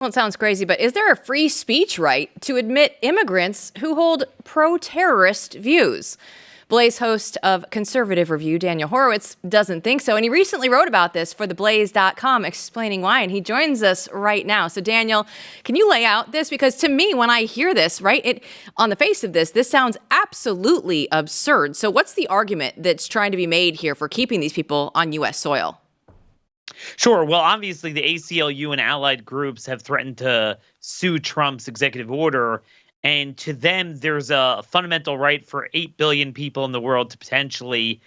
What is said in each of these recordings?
Well, it sounds crazy, but is there a free speech right to admit immigrants who hold pro-terrorist views? Blaze host of Conservative Review, Daniel Horowitz, doesn't think so. And he recently wrote about this for theblaze.com, explaining why. And he joins us right now. So, Daniel, can you lay out this? Because to me, when I hear this, right, on the face of this sounds absolutely absurd. So what's the argument that's trying to be made here for keeping these people on U.S. soil? Sure. Well, obviously, the ACLU and allied groups have threatened to sue Trump's executive order. And to them, there's a fundamental right for 8 billion people in the world to potentially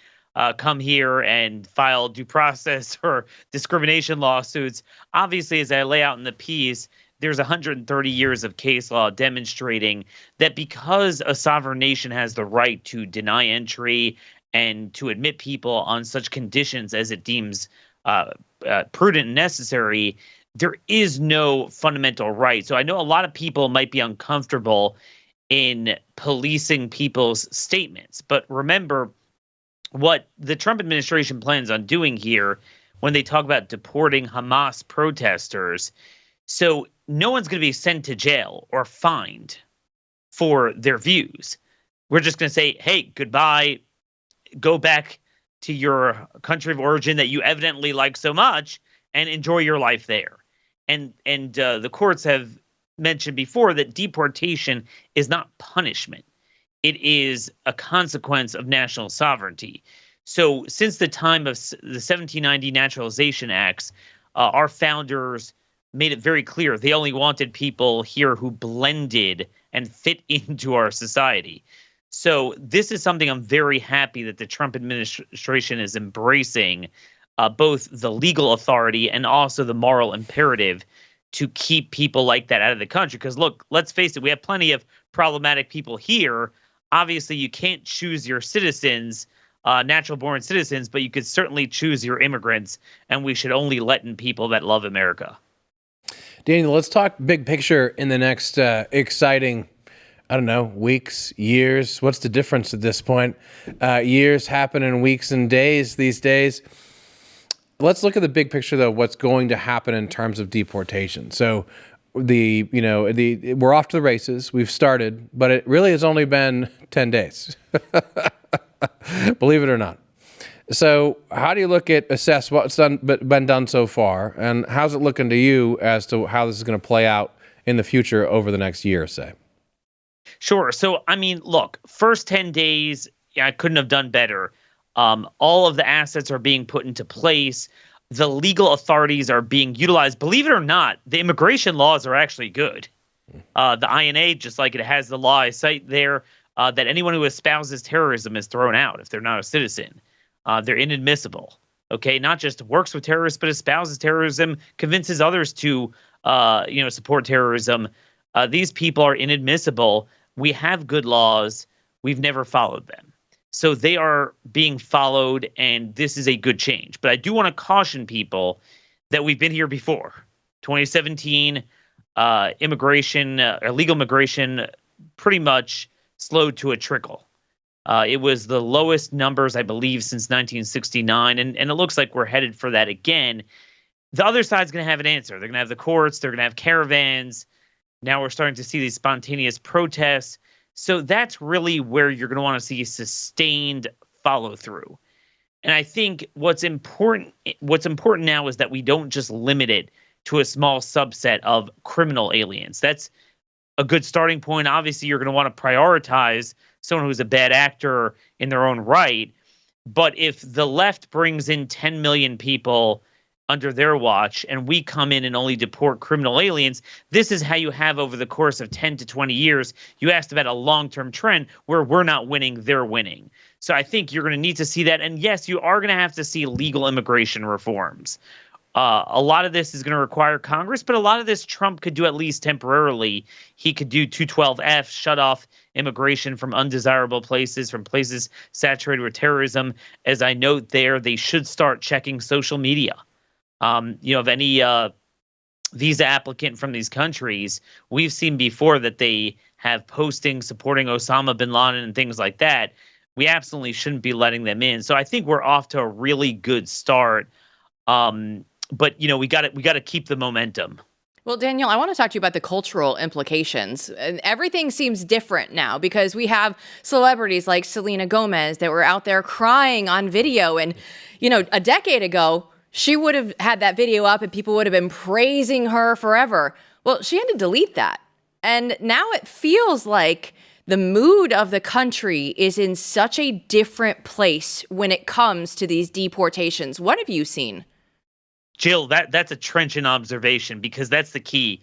come here and file due process or discrimination lawsuits. Obviously, as I lay out in the piece, there's 130 years of case law demonstrating that because a sovereign nation has the right to deny entry and to admit people on such conditions as it deems prudent and necessary, there is no fundamental right. So I know a lot of people might be uncomfortable in policing people's statements, but remember what the Trump administration plans on doing here when they talk about deporting Hamas protesters. So no one's going to be sent to jail or fined for their views. We're just going to say, hey, goodbye, go back to your country of origin that you evidently like so much and enjoy your life there. And the courts have mentioned before that deportation is not punishment. It is a consequence of national sovereignty. So since the time of the 1790 Naturalization Acts, our founders made it very clear they only wanted people here who blended and fit into our society. So this is something I'm very happy that the Trump administration is embracing, both the legal authority and also the moral imperative to keep people like that out of the country. Because look, let's face it, we have plenty of problematic people here. Obviously, you can't choose your citizens, natural-born citizens, but you could certainly choose your immigrants, and we should only let in people that love America. Daniel, let's talk big picture in the next exciting, I don't know, weeks, years. What's the difference at this point? Years happen in weeks and days these days. Let's look at the big picture, though, what's going to happen in terms of deportation. So we're off to the races. We've started, but it really has only been 10 days, believe it or not. So how do you assess what's been done so far, and how's it looking to you as to how this is going to play out in the future over the next year, say? Sure. So, I mean, look, first 10 days, I couldn't have done better. All of the assets are being put into place. The legal authorities are being utilized. Believe it or not, the immigration laws are actually good. The INA, just like it has the law I cite there, that anyone who espouses terrorism is thrown out if they're not a citizen. They're inadmissible. Okay, not just works with terrorists, but espouses terrorism, convinces others to, support terrorism. These people are inadmissible. We have good laws. We've never followed them. So they are being followed, and this is a good change. But I do want to caution people that we've been here before. 2017, illegal immigration pretty much slowed to a trickle. It was the lowest numbers, I believe, since 1969, and it looks like we're headed for that again. The other side's going to have an answer. They're going to have the courts. They're going to have caravans. Now we're starting to see these spontaneous protests. So that's really where you're going to want to see sustained follow through. And I think what's important now is that we don't just limit it to a small subset of criminal aliens. That's a good starting point. Obviously, you're going to want to prioritize someone who's a bad actor in their own right. But if the left brings in 10 million people under their watch and we come in and only deport criminal aliens, this is how you have over the course of 10 to 20 years. You asked about a long-term trend where we're not winning, they're winning. So I think you're going to need to see that. And yes, you are going to have to see legal immigration reforms. A lot of this is going to require Congress, but a lot of this Trump could do at least temporarily. He could do 212F, shut off immigration from undesirable places, from places saturated with terrorism. As I note there, they should start checking social media. If any visa applicant from these countries, we've seen before that they have postings supporting Osama bin Laden and things like that. We absolutely shouldn't be letting them in. So I think we're off to a really good start. But we got to keep the momentum. Well, Daniel, I want to talk to you about the cultural implications. And everything seems different now because we have celebrities like Selena Gomez that were out there crying on video. And, a decade ago, she would have had that video up and people would have been praising her forever. Well, she had to delete that. And now it feels like the mood of the country is in such a different place when it comes to these deportations. What have you seen? Jill, that's a trenchant observation because that's the key.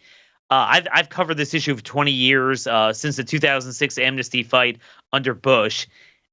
I've covered this issue for 20 years since the 2006 amnesty fight under Bush,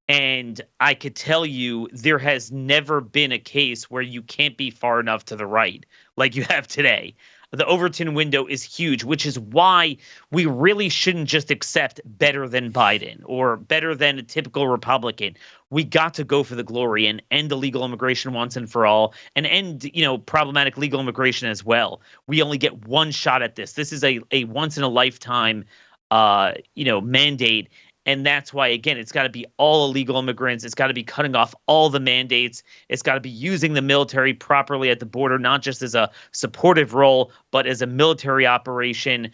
and I could tell you there has never been a case where you can't be far enough to the right like you have today. The Overton window is huge, which is why we really shouldn't just accept better than Biden or better than a typical Republican. We got to go for the glory and end illegal immigration once and for all and end, problematic legal immigration as well. We only get one shot at this. This is a once in a lifetime, mandate. And that's why, again, it's got to be all illegal immigrants. It's got to be cutting off all the mandates. It's got to be using the military properly at the border, not just as a supportive role, but as a military operation.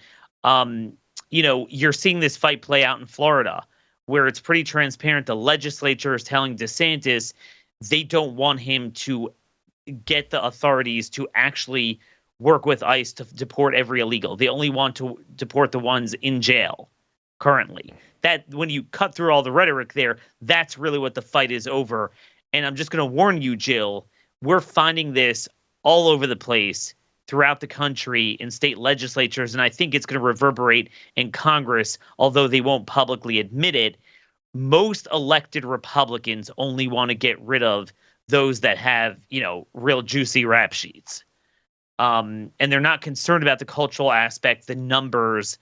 You're seeing this fight play out in Florida, where it's pretty transparent. The legislature is telling DeSantis they don't want him to get the authorities to actually work with ICE to deport every illegal. They only want to deport the ones in jail currently. That when you cut through all the rhetoric there, that's really what the fight is over. And I'm just going to warn you, Jill, we're finding this all over the place throughout the country in state legislatures. And I think it's going to reverberate in Congress, although they won't publicly admit it. Most elected Republicans only want to get rid of those that have, real juicy rap sheets. And they're not concerned about the cultural aspect, the numbers,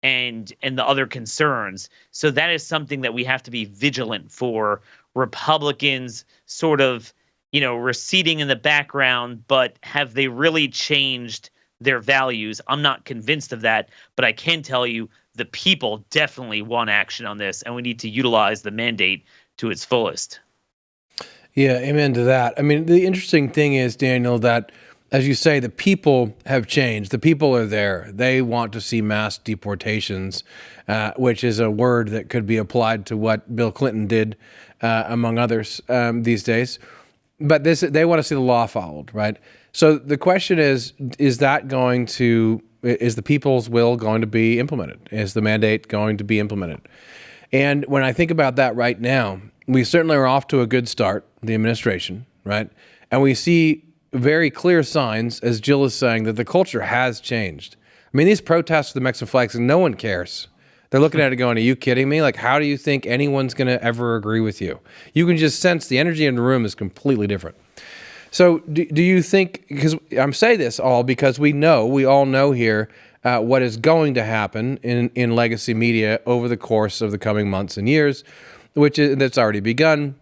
and the other concerns. So that is something that we have to be vigilant for. Republicans sort of, receding in the background, but have they really changed their values? I'm not convinced of that, but I can tell you the people definitely want action on this, and we need to utilize the mandate to its fullest. Yeah, amen to that. I mean, the interesting thing is, Daniel, that as you say, the people have changed. The people are there. They want to see mass deportations, which is a word that could be applied to what Bill Clinton did, among others, these days. But they want to see the law followed, right? So the question is the people's will going to be implemented? Is the mandate going to be implemented? And when I think about that right now, we certainly are off to a good start, the administration, right? And we see very clear signs, as Jill is saying, that the culture has changed. I mean, these protests with the Mexican flags, and no one cares. They're looking at it going, are you kidding me? Like, how do you think anyone's going to ever agree with you? You can just sense the energy in the room is completely different. So do you think, because I'm saying this all because we all know here what is going to happen in legacy media over the course of the coming months and years, that's already begun,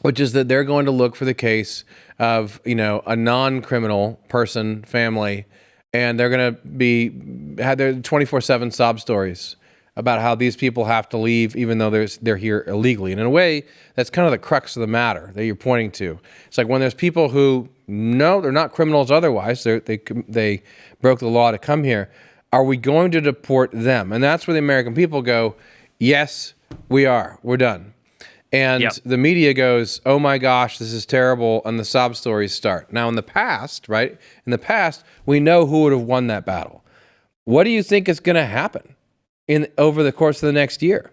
which is that they're going to look for the case of, a non-criminal person, family, and they're going to have their 24/7 sob stories about how these people have to leave even though they're here illegally. And in a way, that's kind of the crux of the matter that you're pointing to. It's like when there's people who know they're not criminals otherwise, they broke the law to come here, are we going to deport them? And that's where the American people go, yes, we are. We're done. And yep. The media goes, oh my gosh, this is terrible, and the sob stories start. Now in the past, right? In the past, we know who would have won that battle. What do you think is going to happen over the course of the next year?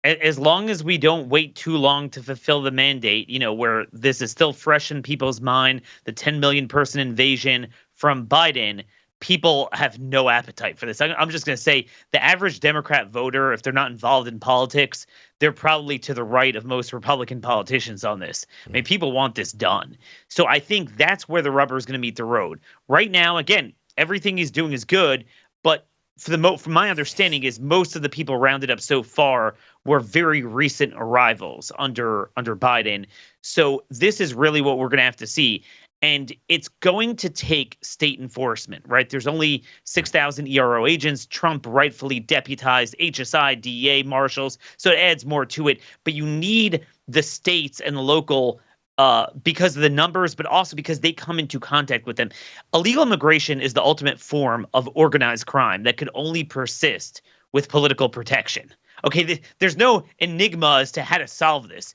As long as we don't wait too long to fulfill the mandate, where this is still fresh in people's mind, the 10 million person invasion from Biden, people have no appetite for this. I'm just going to say the average Democrat voter, if they're not involved in politics, they're probably to the right of most Republican politicians on this. I mean, people want this done. So I think that's where the rubber is going to meet the road. Right now, again, everything he's doing is good, but from my understanding is most of the people rounded up so far were very recent arrivals under Biden. So this is really what we're going to have to see. And it's going to take state enforcement, right? There's only 6,000 ERO agents. Trump rightfully deputized HSI, DEA, marshals. So it adds more to it. But you need the states and the local because of the numbers, but also because they come into contact with them. Illegal immigration is the ultimate form of organized crime that could only persist with political protection. Okay, there's no enigma as to how to solve this.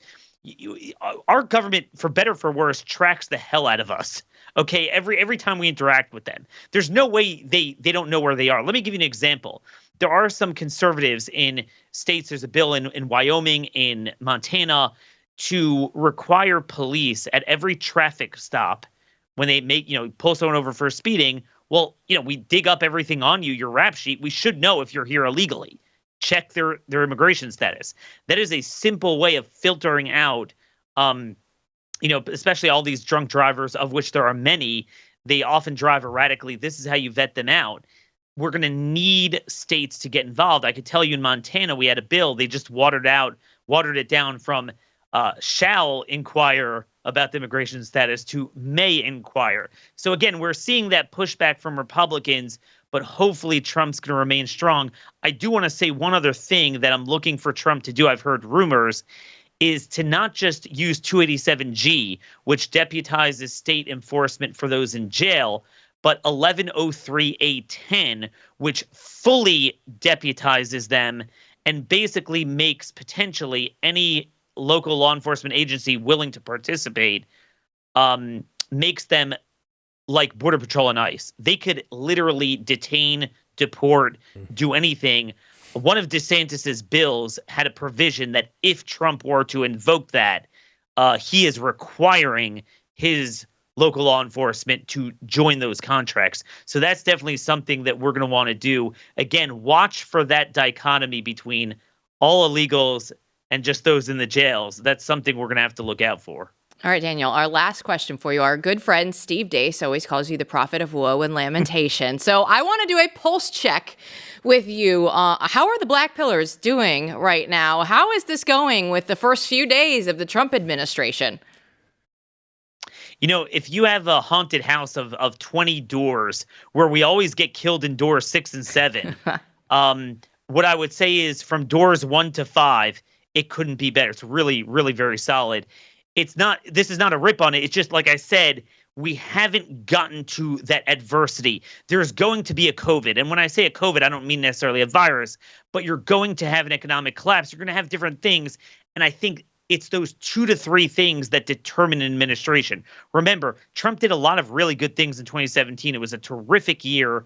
Our government, for better or for worse, tracks the hell out of us. Okay, every time we interact with them, there's no way they don't know where they are. Let me give you an example. There are some conservatives in states. There's a bill in Wyoming, in Montana, to require police at every traffic stop when they pull someone over for speeding. Well, we dig up everything on you, your rap sheet. We should know if you're here illegally. Check their immigration status. That is a simple way of filtering out, especially all these drunk drivers, of which there are many. They often drive erratically. This is how you vet them out. We're going to need states to get involved. I could tell you in Montana, we had a bill. They just watered it down from shall inquire about the immigration status to may inquire. So again, we're seeing that pushback from Republicans, but hopefully Trump's going to remain strong. I do want to say one other thing that I'm looking for Trump to do. I've heard rumors is to not just use 287G, which deputizes state enforcement for those in jail, but 1103A10, which fully deputizes them and basically makes potentially any local law enforcement agency willing to participate, makes them like Border Patrol and ICE. They could literally detain, deport, do anything. One of DeSantis's bills had a provision that if Trump were to invoke that, he is requiring his local law enforcement to join those contracts. So that's definitely something that we're going to want to do. Again, watch for that dichotomy between all illegals and just those in the jails. That's something we're going to have to look out for. All right, Daniel, our last question for you. Our good friend Steve Deace always calls you the prophet of woe and lamentation. So I want to do a pulse check with you. How are the Black Pillars doing right now? How is this going with the first few days of the Trump administration? If you have a haunted house of 20 doors where we always get killed in doors 6 and 7, what I would say is from doors 1 to 5, it couldn't be better. It's really, really very solid. This is not a rip on it. It's just, like I said, we haven't gotten to that adversity. There's going to be a COVID. And when I say a COVID, I don't mean necessarily a virus, but you're going to have an economic collapse. You're going to have different things. And I think it's those 2 to 3 things that determine an administration. Remember, Trump did a lot of really good things in 2017. It was a terrific year.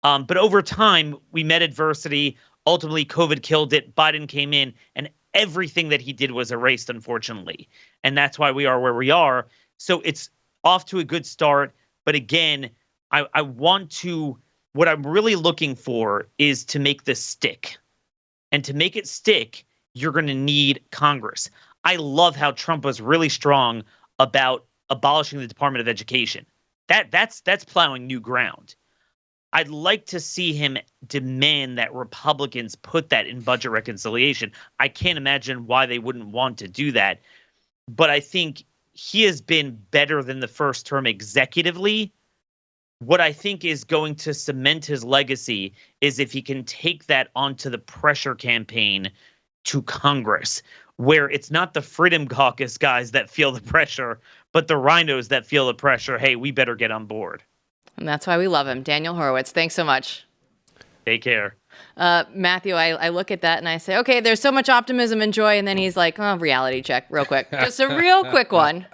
But over time, we met adversity. Ultimately, COVID killed it. Biden came in, and everything that he did was erased, unfortunately. And that's why we are where we are. So it's off to a good start. But again, what I'm really looking for is to make this stick. And to make it stick, you're going to need Congress. I love how Trump was really strong about abolishing the Department of Education. That's plowing new ground. I'd like to see him demand that Republicans put that in budget reconciliation. I can't imagine why they wouldn't want to do that. But I think he has been better than the first term executively. What I think is going to cement his legacy is if he can take that onto the pressure campaign to Congress, where it's not the Freedom Caucus guys that feel the pressure, but the rhinos that feel the pressure. Hey, we better get on board. And that's why we love him. Daniel Horowitz, thanks so much. Take care. Matthew, I look at that and I say, okay, there's so much optimism and joy. And then he's like, reality check real quick. Just a real quick one.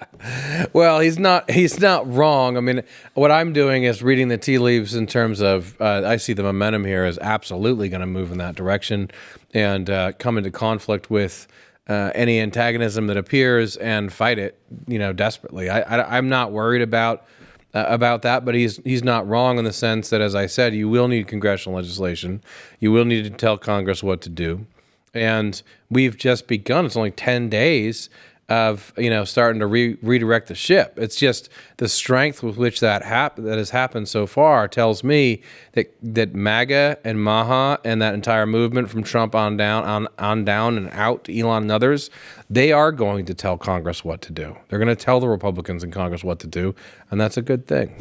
Well, he's not wrong. I mean, what I'm doing is reading the tea leaves in terms of, I see the momentum here is absolutely going to move in that direction and come into conflict with any antagonism that appears and fight it, desperately. I'm not worried about that, but he's not wrong in the sense that, as I said, you will need congressional legislation. You will need to tell Congress what to do. And we've just begun. It's only 10 days of, starting to redirect the ship. It's just the strength with which that has happened so far tells me that MAGA and Maha and that entire movement from Trump on down and out to Elon and others, they are going to tell Congress what to do. They're going to tell the Republicans in Congress what to do, and that's a good thing.